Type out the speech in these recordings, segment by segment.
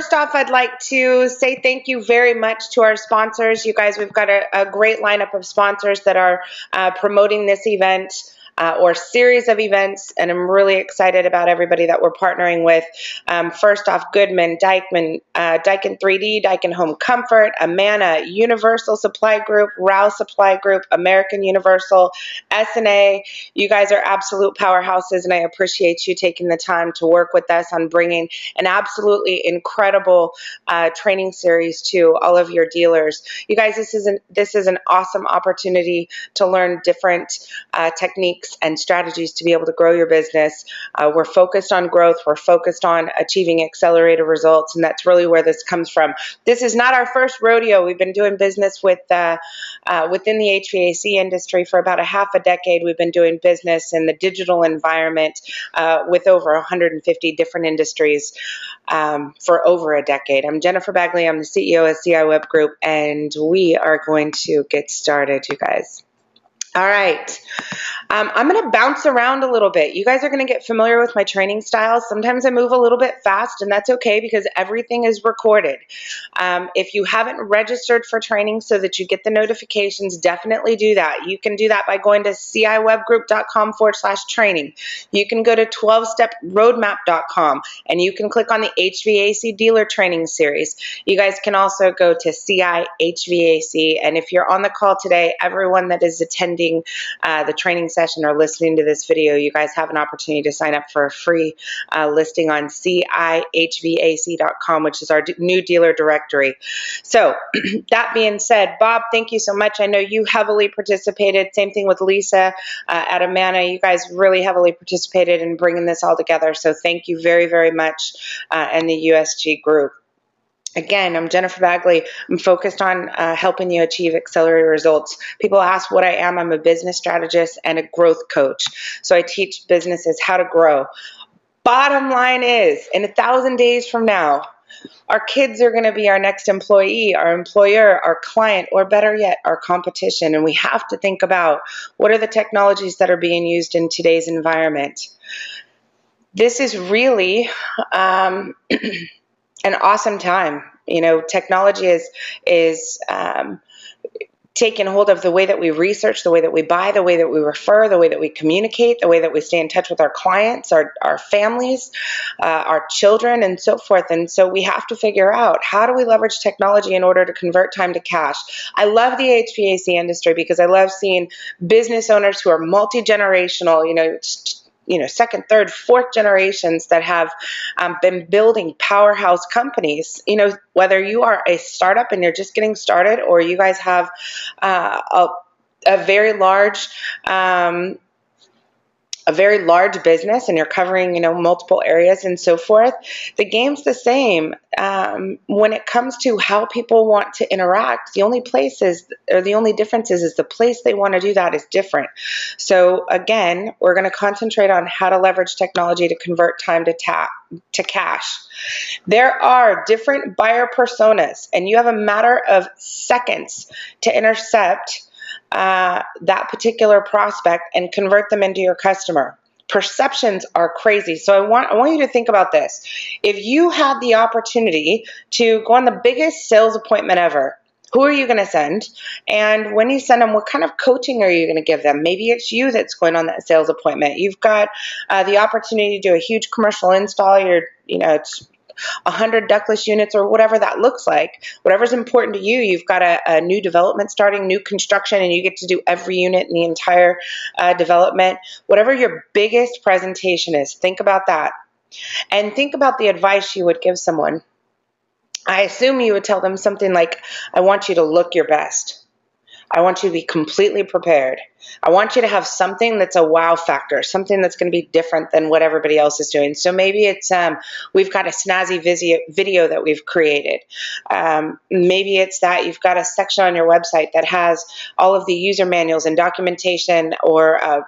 first off, I'd like to say thank you very much to our sponsors. You guys, we've got a great lineup of sponsors that are promoting this event. Or series of events, and I'm really excited about everybody that we're partnering with. First off, Goodman, Daikin 3D, Daikin Home Comfort, Amana, Universal Supply Group, RAL Supply Group, American Universal, S&A. You guys are absolute powerhouses, and I appreciate you taking the time to work with us on bringing an absolutely incredible training series to all of your dealers. You guys, this is an awesome opportunity to learn different techniques and strategies to be able to grow your business. We're focused on growth. We're focused on achieving accelerated results, and that's really where this comes from. This is not our first rodeo. We've been doing business with within the HVAC industry for about a half a decade. We've been doing business in the digital environment with over 150 different industries for over a decade. I'm Jennifer Bagley. I'm the CEO of CI Web Group, and we are going to get started, you guys. All right. I'm going to bounce around a little bit. You guys are going to get familiar with my training styles. Sometimes I move a little bit fast, and that's okay because everything is recorded. If you haven't registered for training so that you get the notifications, definitely do that. You can do that by going to ciwebgroup.com/training. You can go to 12steproadmap.com, and you can click on the HVAC Dealer Training Series. You guys can also go to CI HVAC, and if you're on the call today, everyone that is attending the training session or listening to this video, you guys have an opportunity to sign up for a free listing on cihvac.com, which is our new dealer directory. So that being said, Bob, thank you so much. I know you heavily participated. Same thing with Lisa at Amana. You guys really heavily participated in bringing this all together. So thank you very, very much, and the USG group. Again, I'm Jennifer Bagley. I'm focused on helping you achieve accelerated results. People ask what I am. I'm a business strategist and a growth coach. So I teach businesses how to grow. Bottom line is, in 1,000 days from now, our kids are going to be our next employee, our employer, our client, or better yet, our competition. And we have to think about what are the technologies that are being used in today's environment. This is really an awesome time. You know, technology is taking hold of the way that we research, the way that we buy, the way that we refer, the way that we communicate, the way that we stay in touch with our clients, our families, our children, and so forth. And so we have to figure out, how do we leverage technology in order to convert time to cash? I love the HVAC industry because I love seeing business owners who are multi-generational, second, third, fourth generations that have been building powerhouse companies. You know, whether you are a startup and you're just getting started, or you guys have a very large business and you're covering, multiple areas and so forth, the game's the same. When it comes to how people want to interact, the only difference is the place they want to do that is different. So again, we're going to concentrate on how to leverage technology to convert time to cash. There are different buyer personas, and you have a matter of seconds to intercept that particular prospect and convert them into your customer. Perceptions are crazy. So I want you to think about this. If you had the opportunity to go on the biggest sales appointment ever, who are you going to send? And when you send them, what kind of coaching are you going to give them? Maybe it's you that's going on that sales appointment. You've got the opportunity to do a huge commercial install. It's 100 ductless units or whatever that looks like. Whatever's important to you. You've got a new development starting, new construction, and you get to do every unit in the entire development. Whatever your biggest presentation is, think about that. And think about the advice you would give someone. I assume you would tell them something like, I want you to look your best. I want you to be completely prepared. I want you to have something that's a wow factor, something that's going to be different than what everybody else is doing. So maybe it's we've got a snazzy video that we've created. Maybe it's that you've got a section on your website that has all of the user manuals and documentation, or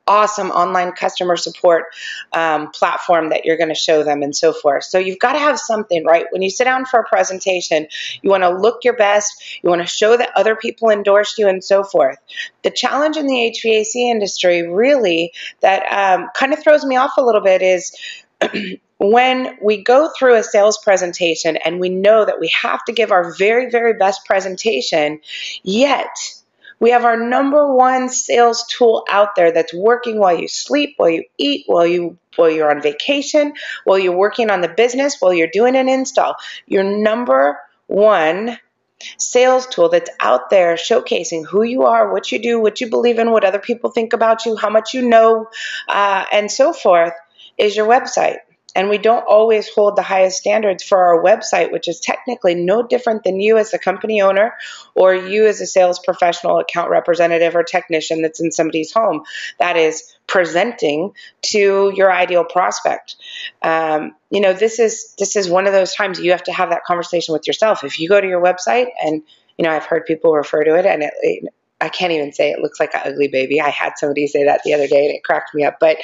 awesome online customer support platform that you're going to show them, and so forth. So you've got to have something, right? When you sit down for a presentation, you want to look your best. You want to show that other people endorsed you, and so forth. The challenge in the HVAC industry really that kind of throws me off a little bit is when we go through a sales presentation and we know that we have to give our very, very best presentation, yet we have our number one sales tool out there that's working while you sleep, while you eat, while you're on vacation, while you're working on the business, while you're doing an install. Your number one sales tool that's out there showcasing who you are, what you do, what you believe in, what other people think about you, how much you know, and so forth, is your website. And we don't always hold the highest standards for our website, which is technically no different than you as a company owner or you as a sales professional, account representative, or technician that's in somebody's home that is presenting to your ideal prospect. This is one of those times you have to have that conversation with yourself. If you go to your website, and I've heard people refer to it, and I can't even say it looks like an ugly baby. I had somebody say that the other day and it cracked me up. But,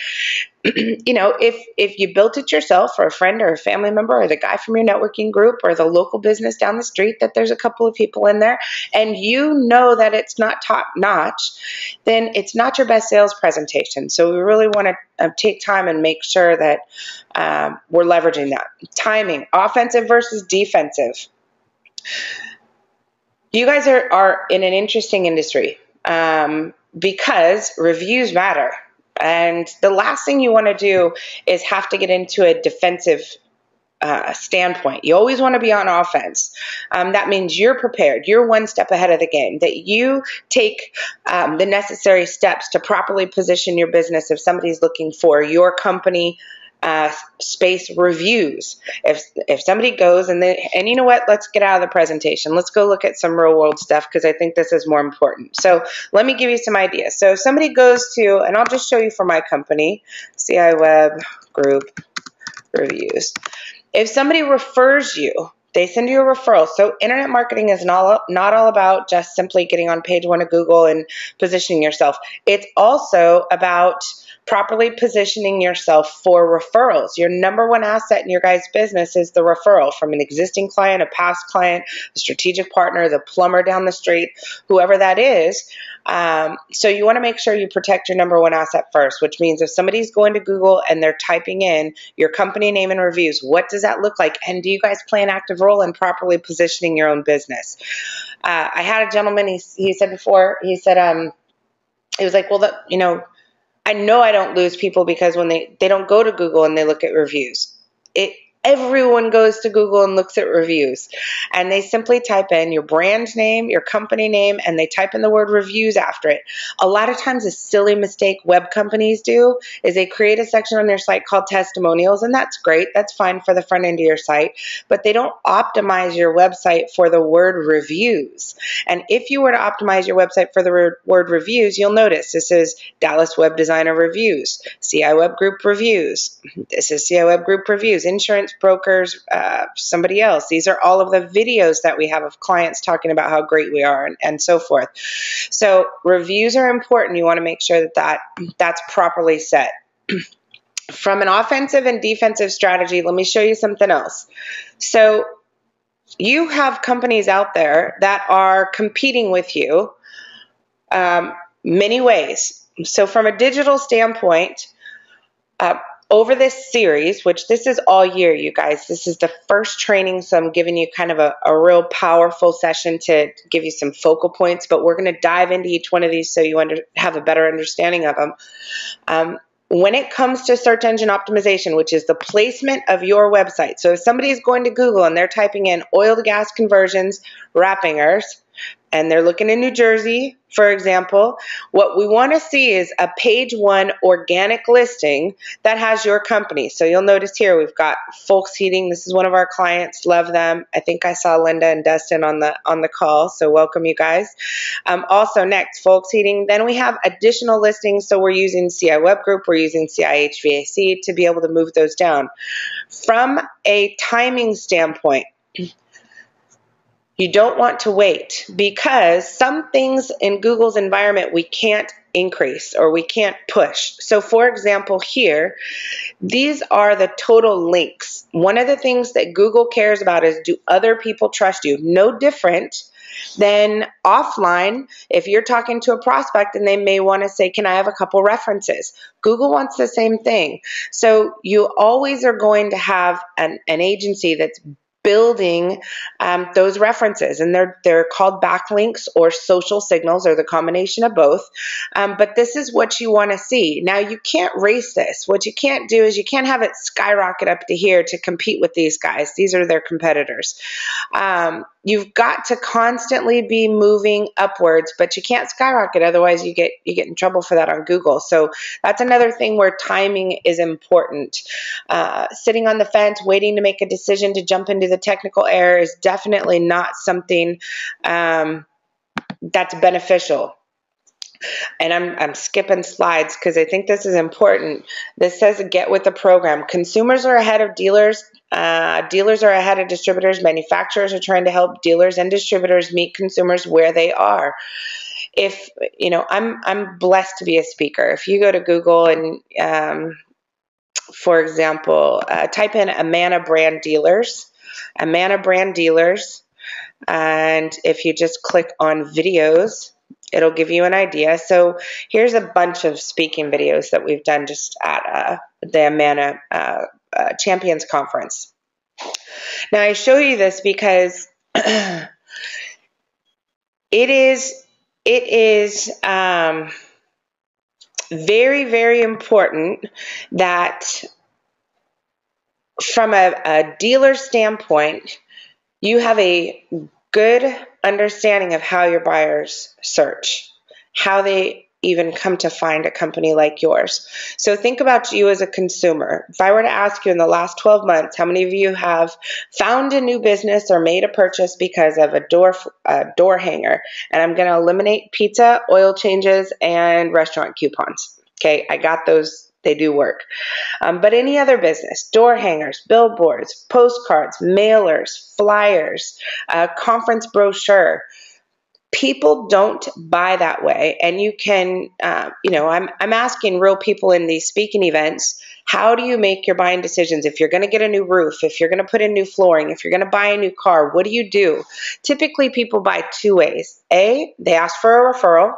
if you built it yourself, or a friend or a family member or the guy from your networking group or the local business down the street, that there's a couple of people in there and you know that it's not top notch, then it's not your best sales presentation. So we really want to take time and make sure that we're leveraging that. Timing, offensive versus defensive. You guys are in an interesting industry because reviews matter. And the last thing you want to do is have to get into a defensive standpoint. You always want to be on offense. That means you're prepared. You're one step ahead of the game, that you take the necessary steps to properly position your business if somebody's looking for your company space reviews. If somebody goes and you know what, let's get out of the presentation. Let's go look at some real world stuff, because I think this is more important. So let me give you some ideas. So if somebody goes to, and I'll just show you for my company, CI Web Group Reviews. If somebody refers you, they send you a referral. So internet marketing is not all about just simply getting on page one of Google and positioning yourself. It's also about properly positioning yourself for referrals. Your number one asset in your guys' business is the referral from an existing client, a past client, a strategic partner, the plumber down the street, whoever that is. So you want to make sure you protect your number one asset first, which means if somebody's going to Google and they're typing in your company name and reviews, what does that look like? And do you guys play an active role in properly positioning your own business? I had a gentleman, he said before, he was like, well, I know I don't lose people because when they don't go to Google and they look at reviews. Everyone goes to Google and looks at reviews, and they simply type in your brand name, your company name, and they type in the word reviews after it. A lot of times a silly mistake web companies do is they create a section on their site called testimonials, and that's great. That's fine for the front end of your site, but they don't optimize your website for the word reviews. And if you were to optimize your website for the word reviews, you'll notice this is Dallas Web Designer Reviews, CI Web Group Reviews. This is CI Web Group Reviews, insurance brokers, somebody else. These are all of the videos that we have of clients talking about how great we are, and so forth. So reviews are important. You want to make sure that's properly set. From an offensive and defensive strategy, let me show you something else. So you have companies out there that are competing with you many ways. So from a digital standpoint, over this series, which this is all year, you guys, this is the first training, so I'm giving you kind of a real powerful session to give you some focal points, but we're going to dive into each one of these so you have a better understanding of them. When it comes to search engine optimization, which is the placement of your website, so if somebody is going to Google and they're typing in oil to gas conversions, wrappingers, and they're looking in New Jersey, for example, what we want to see is a page one organic listing that has your company. So you'll notice here we've got Folks Heating. This is one of our clients. Love them. I think I saw Linda and Dustin on the call, so welcome you guys. Also next, Folks Heating. Then we have additional listings. So we're using CI Web Group. We're using CI HVAC to be able to move those down. From a timing standpoint, you don't want to wait, because some things in Google's environment we can't increase or we can't push. So for example here, these are the total links. One of the things that Google cares about is, do other people trust you? No different Then offline, if you're talking to a prospect and they may want to say, can I have a couple references? Google wants the same thing. So you always are going to have an agency that's building those references, and they're called backlinks or social signals, or the combination of both. But this is what you want to see. Now, you can't race this. What you can't do is you can't have it skyrocket up to here to compete with these guys. These are their competitors. You've got to constantly be moving upwards, but you can't skyrocket, otherwise you get in trouble for that on Google. So that's another thing where timing is important. Sitting on the fence, waiting to make a decision to jump into the technical air is definitely not something that's beneficial. And I'm skipping slides because I think this is important. This says get with the program. Consumers are ahead of dealers. Dealers are ahead of distributors. Manufacturers are trying to help dealers and distributors meet consumers where they are. If, you know, I'm blessed to be a speaker. If you go to Google and, for example, type in Amana brand dealers, and if you just click on videos, it'll give you an idea. So here's a bunch of speaking videos that we've done just at the Amana Champions Conference. Now, I show you this because it is very, very important that from a dealer standpoint, you have a good understanding of how your buyers search, how they even come to find a company like yours. So think about you as a consumer. If I were to ask you in the last 12 months, how many of you have found a new business or made a purchase because of a door hanger? And I'm going to eliminate pizza, oil changes, and restaurant coupons. Okay, I got those. They do work. But any other business, door hangers, billboards, postcards, mailers, flyers, conference brochure, people don't buy that way. And you can, I'm asking real people in these speaking events, how do you make your buying decisions? If you're going to get a new roof, if you're going to put in new flooring, if you're going to buy a new car, what do you do? Typically, people buy two ways. A, they ask for a referral.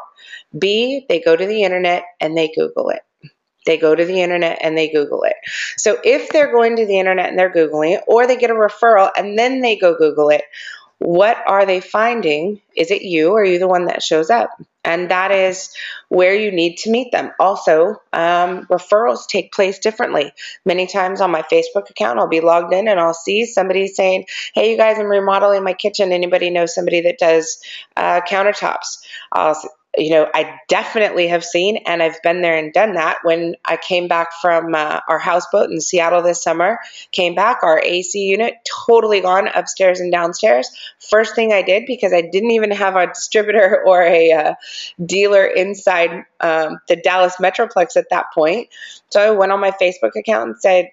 B, they go to the internet and they Google it. They go to the internet and they Google it. So if they're going to the internet and they're Googling it, or they get a referral and then they go Google it, what are they finding? Is it you, or are you the one that shows up? And that is where you need to meet them. Also, referrals take place differently. Many times on my Facebook account, I'll be logged in and I'll see somebody saying, hey, you guys, I'm remodeling my kitchen. Anybody know somebody that does countertops? I definitely have seen, and I've been there and done that. When I came back from our houseboat in Seattle this summer, came back, our AC unit totally gone upstairs and downstairs. First thing I did, because I didn't even have a distributor or a dealer inside the Dallas Metroplex at that point. So I went on my Facebook account and said,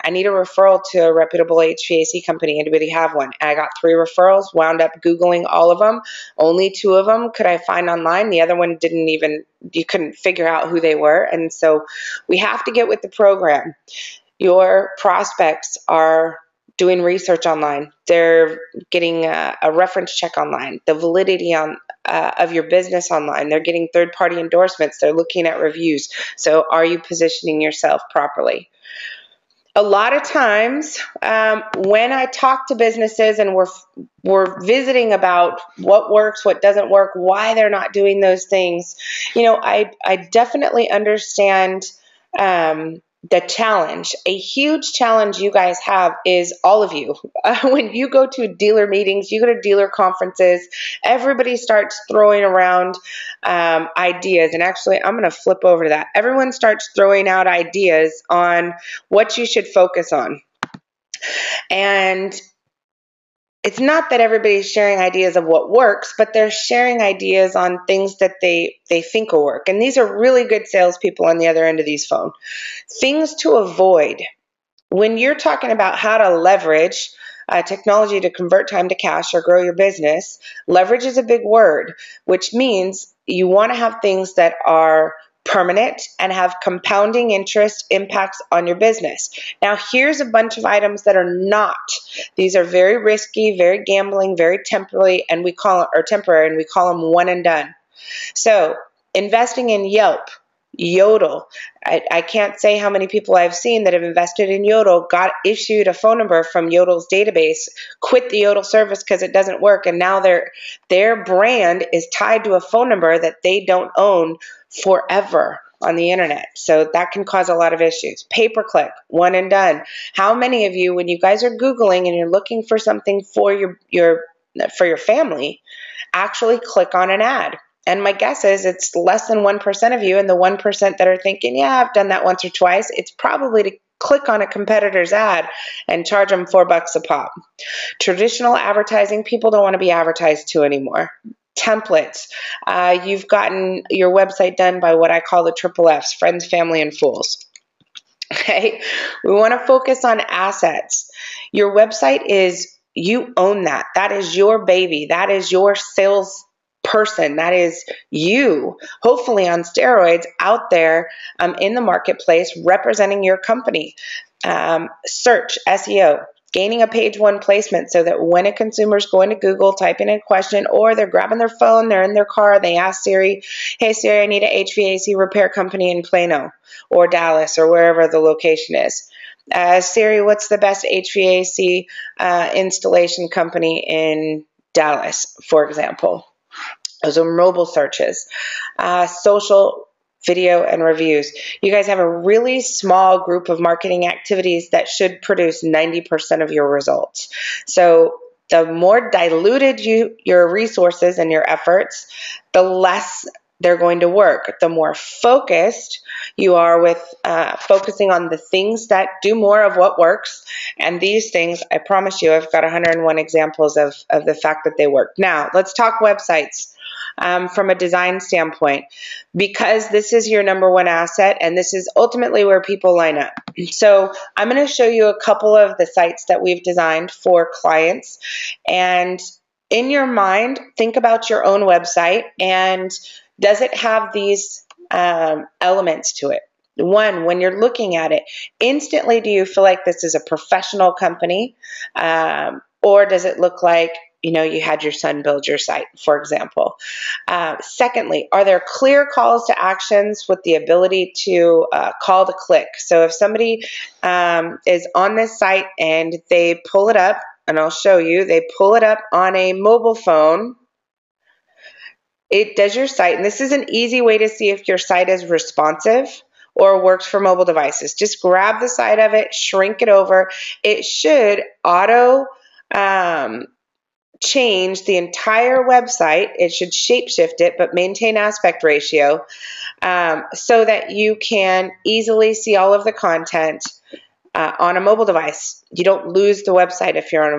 I need a referral to a reputable HVAC company. Anybody have one? And I got 3 referrals, wound up Googling all of them. Only 2 of them could I find online. The other one you couldn't figure out who they were. And so we have to get with the program. Your prospects are doing research online. They're getting a reference check online, the validity of your business online. They're getting third-party endorsements. They're looking at reviews. So are you positioning yourself properly? A lot of times when I talk to businesses and we're visiting about what works, what doesn't work, why they're not doing those things, I definitely understand the challenge. A huge challenge you guys have is all of you. When you go to dealer meetings, you go to dealer conferences, everybody starts throwing around ideas. And actually, I'm going to flip over to that. Everyone starts throwing out ideas on what you should focus on. And it's not that everybody's sharing ideas of what works, but they're sharing ideas on things that they think will work. And these are really good salespeople on the other end of these phones. Things to avoid. When you're talking about how to leverage technology to convert time to cash or grow your business, leverage is a big word, which means you want to have things that are permanent, and have compounding interest impacts on your business. Now, here's a bunch of items that are not. These are very risky, very gambling, very temporary, and we call them one and done. So, investing in Yelp, Yodel. I can't say how many people I've seen that have invested in Yodel, got issued a phone number from Yodel's database, quit the Yodel service because it doesn't work, and now their brand is tied to a phone number that they don't own forever on the internet. So that can cause a lot of issues. Pay-per-click, one and done. How many of you, when you guys are Googling and you're looking for something for your family, actually click on an ad? And my guess is it's less than 1% of you, and the 1% that are thinking, yeah, I've done that once or twice, it's probably to click on a competitor's ad and charge them $4 a pop. Traditional advertising, people don't want to be advertised to anymore. Templates. You've gotten your website done by what I call the triple Fs, friends, family, and fools. Okay, we want to focus on assets. Your website you own that. That is your baby. That is your sales person. That is you, hopefully on steroids, out there in the marketplace representing your company. Search, SEO, gaining a page one placement so that when a consumer is going to Google, typing in a question, or they're grabbing their phone, they're in their car, they ask Siri, hey Siri, I need an HVAC repair company in Plano or Dallas or wherever the location is. Siri, what's the best HVAC installation company in Dallas, for example? Those are mobile searches. Social, video, and reviews. You guys have a really small group of marketing activities that should produce 90% of your results. So the more diluted your resources and your efforts, the less they're going to work. The more focused you are with focusing on the things that do more of what works. And these things, I promise you, I've got 101 examples of the fact that they work. Now, let's talk websites. From a design standpoint, because this is your number one asset and this is ultimately where people line up. So I'm going to show you a couple of the sites that we've designed for clients, and in your mind, think about your own website and does it have these elements to it? One, when you're looking at it, instantly do you feel like this is a professional company, or does it look like you had your son build your site, for example? Secondly, are there clear calls to actions with the ability to call to click? So if somebody is on this site and they pull it up, and I'll show you, they pull it up on a mobile phone, it does your site. And this is an easy way to see if your site is responsive or works for mobile devices. Just grab the side of it, shrink it over. It should auto change the entire website. It should shapeshift it, but maintain aspect ratio so that you can easily see all of the content on a mobile device. You don't lose the website if you're on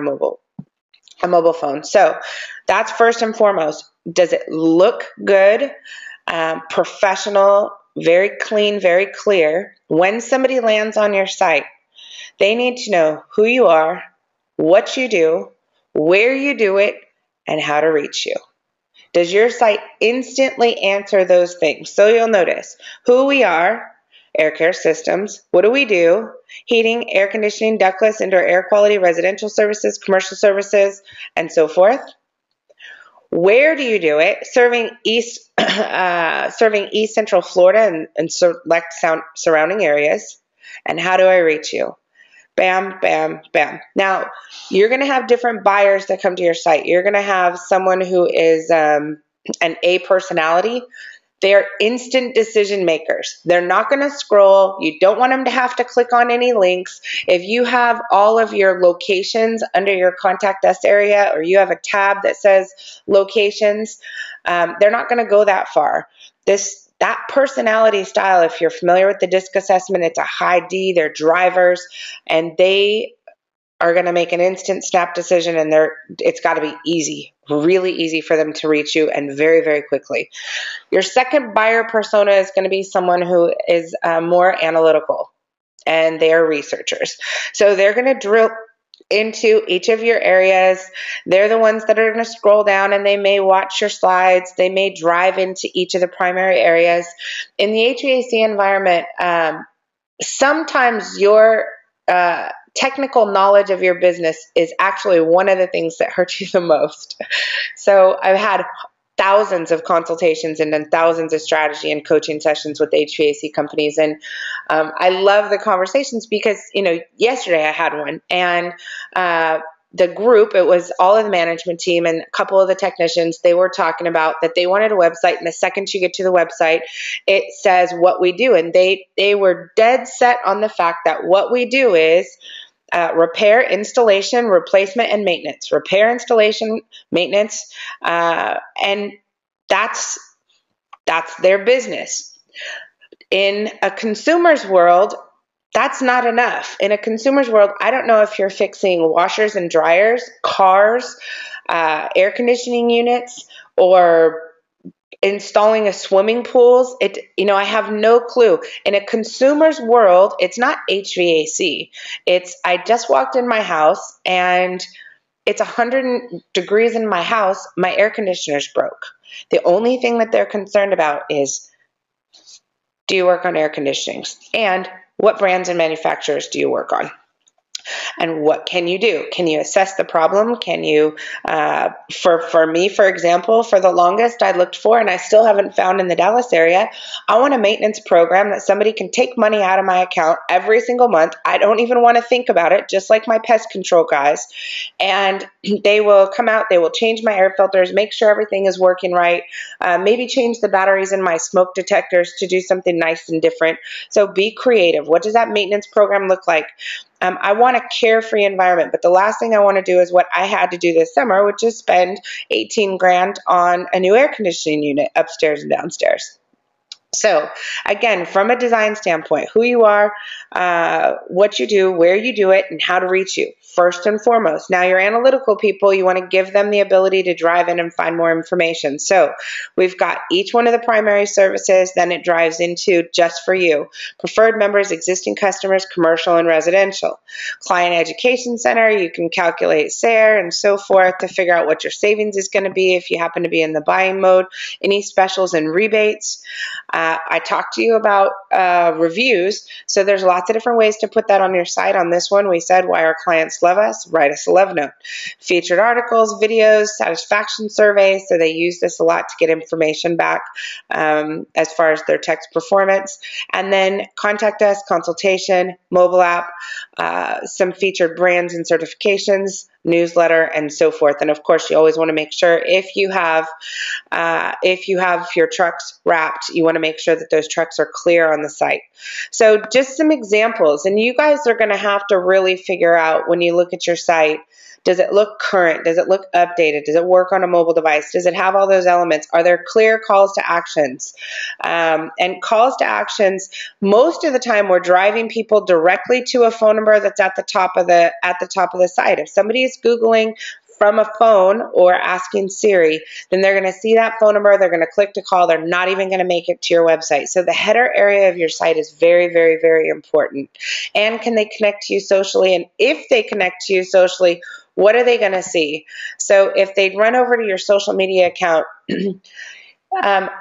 a mobile phone. So that's first and foremost. Does it look good, professional, very clean, very clear? When somebody lands on your site, they need to know who you are, what you do, where you do it, and how to reach you. Does your site instantly answer those things? So you'll notice who we are, air care systems. What do we do? Heating, air conditioning, ductless, indoor air quality, residential services, commercial services, and so forth. Where do you do it? Serving East Central Florida and select surrounding areas. And how do I reach you? Bam, bam, bam. Now, you're going to have different buyers that come to your site. You're going to have someone who is an A personality. They're instant decision makers. They're not going to scroll. You don't want them to have to click on any links. If you have all of your locations under your contact us area, or you have a tab that says locations, they're not going to go that far. That personality style, if you're familiar with the DISC assessment, it's a high D, they're drivers, and they are going to make an instant snap decision, and it's got to be easy, really easy for them to reach you, and very, very quickly. Your second buyer persona is going to be someone who is more analytical, and they are researchers. So they're going to into each of your areas. They're the ones that are going to scroll down, and they may watch your slides. They may drive into each of the primary areas. In the HVAC environment, sometimes your technical knowledge of your business is actually one of the things that hurt you the most. So I've had thousands of consultations and done thousands of strategy and coaching sessions with HVAC companies. And I love the conversations because, yesterday I had one, and the group, it was all of the management team and a couple of the technicians, they were talking about that they wanted a website, and the second you get to the website, it says what we do. And they were dead set on the fact that what we do is repair, installation, replacement, and maintenance. Repair, installation, maintenance, and that's their business. In a consumer's world, that's not enough. In a consumer's world, I don't know if you're fixing washers and dryers, cars, air conditioning units, or installing a swimming pools. I have no clue. In a consumer's world, it's not HVAC. I just walked in my house and it's 100 degrees in my house. My air conditioner's broke. The only thing that they're concerned about is, do you work on air conditionings? And what brands and manufacturers do you work on? And what can you do? Can you assess the problem? Can you, for me, for example, for the longest I looked for, and I still haven't found in the Dallas area, I want a maintenance program that somebody can take money out of my account every single month. I don't even want to think about it, just like my pest control guys. And they will come out, they will change my air filters, make sure everything is working right, maybe change the batteries in my smoke detectors to do something nice and different. So be creative. What does that maintenance program look like? I want a carefree environment, but the last thing I want to do is what I had to do this summer, which is spend 18 grand on a new air conditioning unit upstairs and downstairs. So again, from a design standpoint, who you are, what you do, where you do it, and how to reach you, first and foremost. Now, your analytical people, you want to give them the ability to drive in and find more information. So we've got each one of the primary services, then it drives into just for you. Preferred members, existing customers, commercial and residential. Client Education Center, you can calculate SARE and so forth to figure out what your savings is going to be if you happen to be in the buying mode, any specials and rebates. I talked to you about reviews, so there's lots of different ways to put that on your site. On this one, we said why our clients love us. Write us a love note. Featured articles, videos, satisfaction surveys, so they use this a lot to get information back as far as their tech's performance. And then contact us, consultation, mobile app, some featured brands and certifications, newsletter, and so forth. And of course, you always want to make sure if you have your trucks wrapped, you want to make sure that those trucks are clear on the site. So just some examples, and you guys are going to have to really figure out when you look at your site, does it look current? Does it look updated? Does it work on a mobile device? Does it have all those elements? Are there clear calls to actions? And calls to actions, most of the time we're driving people directly to a phone number that's at the top of the site. If somebody is Googling from a phone or asking Siri, then they're going to see that phone number, they're going to click to call, they're not even going to make it to your website. So the header area of your site is very, very, very important. And can they connect to you socially? And if they connect to you socially, what are they going to see? So if they run over to your social media account,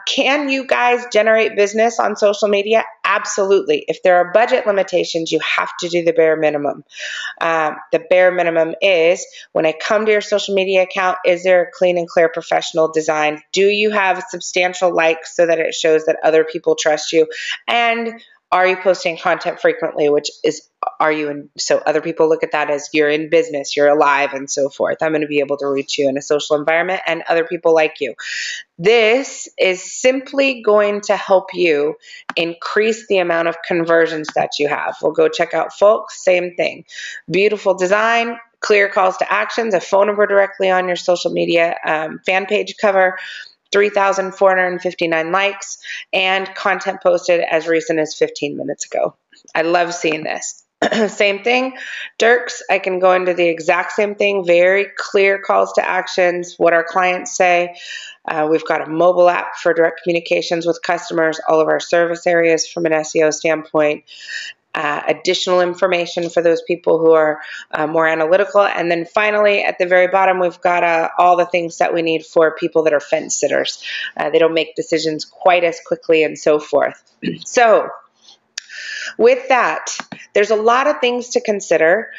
can you guys generate business on social media? Absolutely. If there are budget limitations, you have to do the bare minimum. The bare minimum is when I come to your social media account, is there a clean and clear professional design? Do you have substantial likes so that it shows that other people trust you? And are you posting content frequently, so other people look at that as you're in business, you're alive, and so forth. I'm going to be able to reach you in a social environment and other people like you. This is simply going to help you increase the amount of conversions that you have. We'll go check out Folks, same thing. Beautiful design, clear calls to actions, a phone number directly on your social media fan page cover, 3,459 likes, and content posted as recent as 15 minutes ago. I love seeing this. Same thing, Dirks, I can go into the exact same thing, very clear calls to actions, what our clients say. We've got a mobile app for direct communications with customers, all of our service areas from an SEO standpoint. additional information for those people who are more analytical. And then finally, at the very bottom, we've got all the things that we need for people that are fence sitters. They don't make decisions quite as quickly and so forth. So with that, there's a lot of things to consider.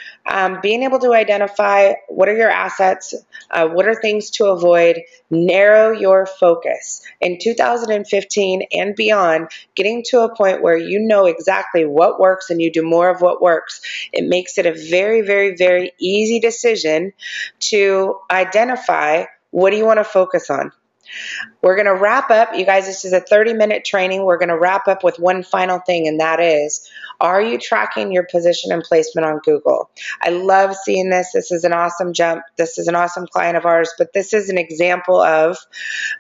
Being able to identify what are your assets, what are things to avoid, narrow your focus. In 2015 and beyond, getting to a point where you know exactly what works and you do more of what works, it makes it a very, very, very easy decision to identify what do you want to focus on. We're going to wrap up. You guys, this is a 30-minute training. We're going to wrap up with one final thing, and that is, are you tracking your position and placement on Google? I love seeing this. This is an awesome jump. This is an awesome client of ours, but this is an example of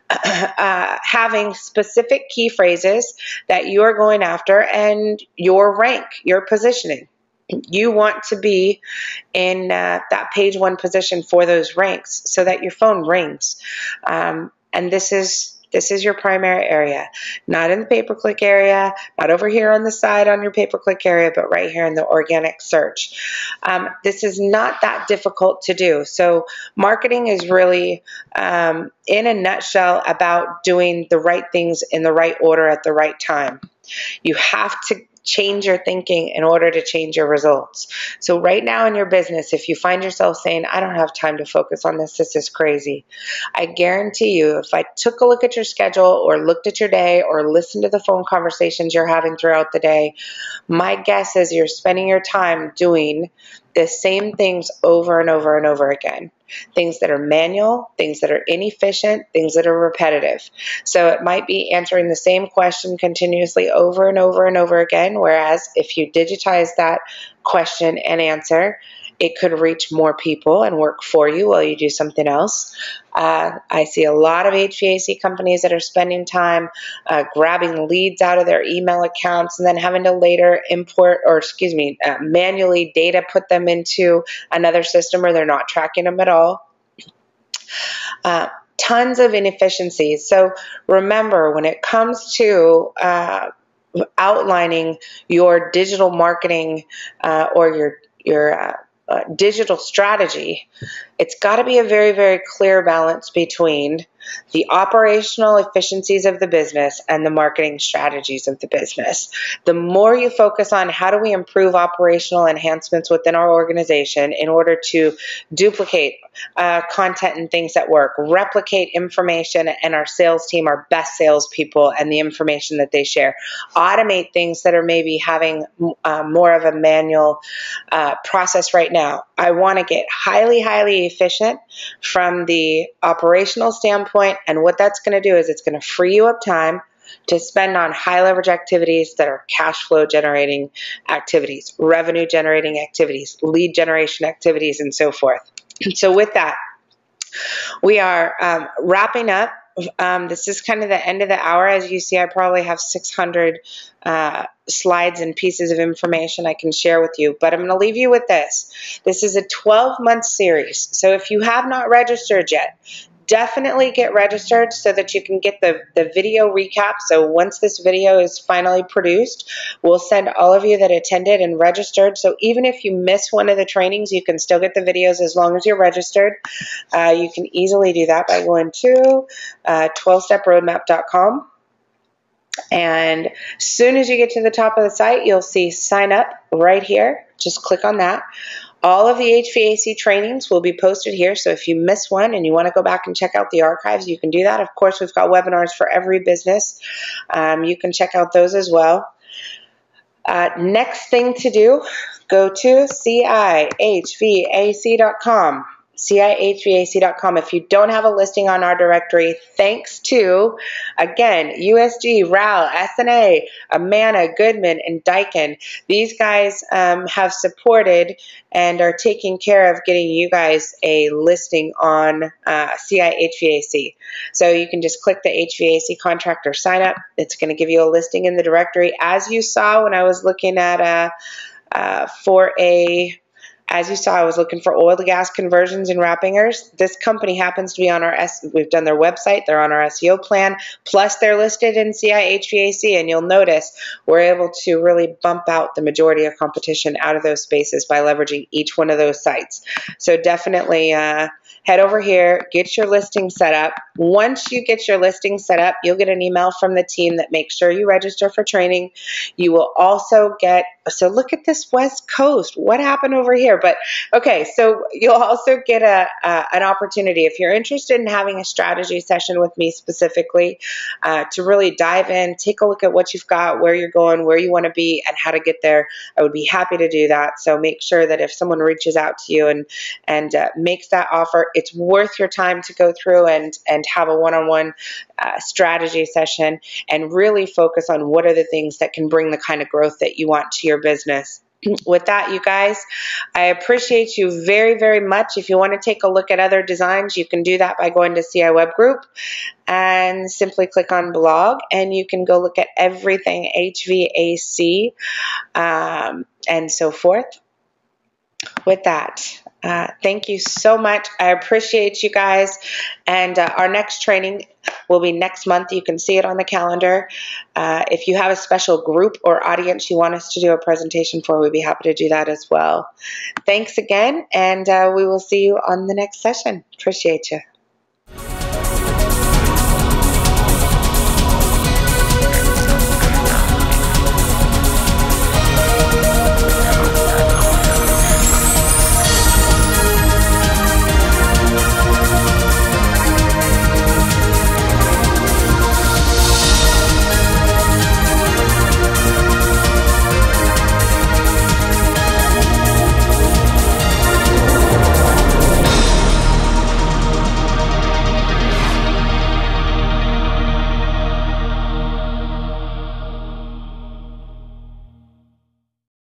having specific key phrases that you are going after and your rank, your positioning. You want to be in that page 1 position for those ranks so that your phone rings. And this is your primary area, not in the pay-per-click area, not over here on the side on your pay-per-click area, but right here in the organic search. This is not that difficult to do. So marketing is really, in a nutshell, about doing the right things in the right order at the right time. You have to change your thinking in order to change your results. So right now in your business, if you find yourself saying, I don't have time to focus on this, this is crazy, I guarantee you, if I took a look at your schedule or looked at your day or listened to the phone conversations you're having throughout the day, my guess is you're spending your time doing the same things over and over and over again. Things that are manual, things that are inefficient, things that are repetitive. So it might be answering the same question continuously over and over and over again, whereas if you digitize that question and answer, it could reach more people and work for you while you do something else. I see a lot of HVAC companies that are spending time grabbing leads out of their email accounts and then having to later manually data put them into another system, or they're not tracking them at all. Tons of inefficiencies. So remember, when it comes to outlining your digital marketing or your digital strategy, it's got to be a very, very clear balance between the operational efficiencies of the business and the marketing strategies of the business. The more you focus on how do we improve operational enhancements within our organization in order to duplicate content and things that work, replicate information and our sales team, our best salespeople, and the information that they share, automate things that are maybe having more of a manual process right now. I want to get highly, highly efficient from the operational standpoint, and what that's going to do is it's going to free you up time to spend on high leverage activities that are cash flow generating activities, revenue generating activities, lead generation activities, and so forth. So with that, we are wrapping up. This is kind of the end of the hour. As you see, I probably have 600 slides and pieces of information I can share with you, but I'm going to leave you with this. This is a 12-month series. So if you have not registered yet, definitely get registered so that you can get the video recap. So once this video is finally produced, we'll send all of you that attended and registered. So even if you miss one of the trainings, you can still get the videos as long as you're registered. You can easily do that by going to 12steproadmap.com. And as soon as you get to the top of the site, you'll see sign up right here. Just click on that. All of the HVAC trainings will be posted here, so if you miss one and you want to go back and check out the archives, you can do that. Of course, we've got webinars for every business. You can check out those as well. Next thing to do, go to CIHVAC.com. CIHVAC.com. If you don't have a listing on our directory, thanks to, again, USG, RAL, S&A, Amana, Goodman, and Daikin. These guys have supported and are taking care of getting you guys a listing on CIHVAC. So you can just click the HVAC contractor sign up. It's going to give you a listing in the directory. As you saw when I was looking at for a As you saw, I was looking for oil to gas conversions and wrappingers. This company happens to be on we've done their website, they're on our SEO plan, plus they're listed in CI HVAC, and you'll notice we're able to really bump out the majority of competition out of those spaces by leveraging each one of those sites. So definitely head over here, get your listing set up. Once you get your listing set up, you'll get an email from the team that makes sure you register for training. You will also get, so look at this West Coast. What happened over here? But okay, so you'll also get an opportunity if you're interested in having a strategy session with me specifically to really dive in, take a look at what you've got, where you're going, where you want to be, and how to get there. I would be happy to do that. So make sure that if someone reaches out to you and makes that offer, it's worth your time to go through and have a one-on-one strategy session and really focus on what are the things that can bring the kind of growth that you want to your business. With that, you guys, I appreciate you very, very much. If you want to take a look at other designs, you can do that by going to CI Web Group and simply click on blog, and you can go look at everything HVAC and so forth. With that, thank you so much. I appreciate you guys. And our next training will be next month. You can see it on the calendar. If you have a special group or audience you want us to do a presentation for, we'd be happy to do that as well. Thanks again, and we will see you on the next session. Appreciate you.